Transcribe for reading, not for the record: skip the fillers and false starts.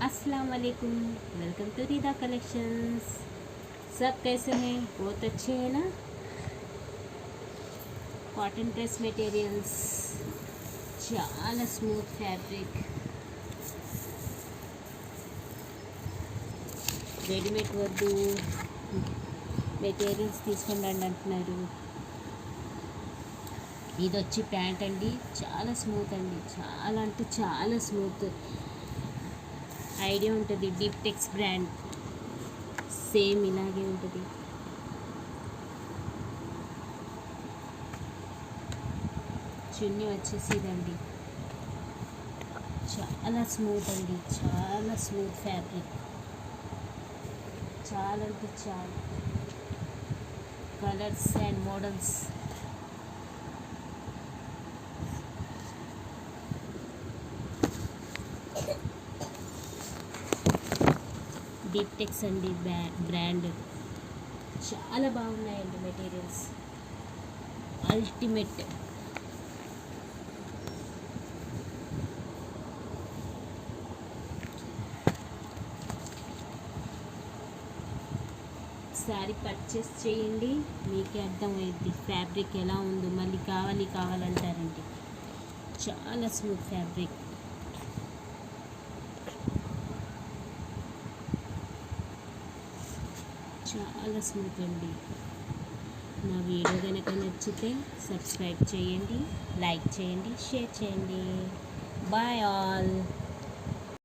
अस्सलाम वालेकुम। Welcome to Rida collections. सब कैसे हैं? बहुत अच्छे हैं ना। कॉटन ड्रेस మెటీరియల్స్, చాలా స్మూత్ ఫ్యాబ్రిక్, రెడీమేడ్ వద్దు మెటీరియల్స్ తీసుకొని రండి అంటున్నారు. ఇది వచ్చి ప్యాంట్ అండి, చాలా స్మూత్ అండి, చాలా అంటే చాలా స్మూత్. ఐడియా ఉంటుంది, డీప్ టెక్స్ బ్రాండ్, సేమ్ ఇలాగే ఉంటుంది. చున్నీ వచ్చేసి ఇదండి, చాలా స్మూత్ అండి, చాలా స్మూత్ ఫ్యాబ్రిక్, చాలా అంటే చాలా. కలర్స్ అండ్ మోడల్స్, డీప్ టెక్స్ అండి బ్రాండ్. చాలా బాగున్నాయండి మెటీరియల్స్, అల్టిమేట్. శారీ పర్చేస్ చేయండి, మీకే అర్థమవుద్ది ఫ్యాబ్రిక్ ఎలా ఉందో. మళ్ళీ కావాలంటారండి. చాలా స్మూత్ ఫ్యాబ్రిక్, చాలా స్మూత్ అండి. నా వీడియో కనుక నచ్చితే సబ్స్క్రైబ్ చేయండి, లైక్ చేయండి, షేర్ చేయండి. Bye all.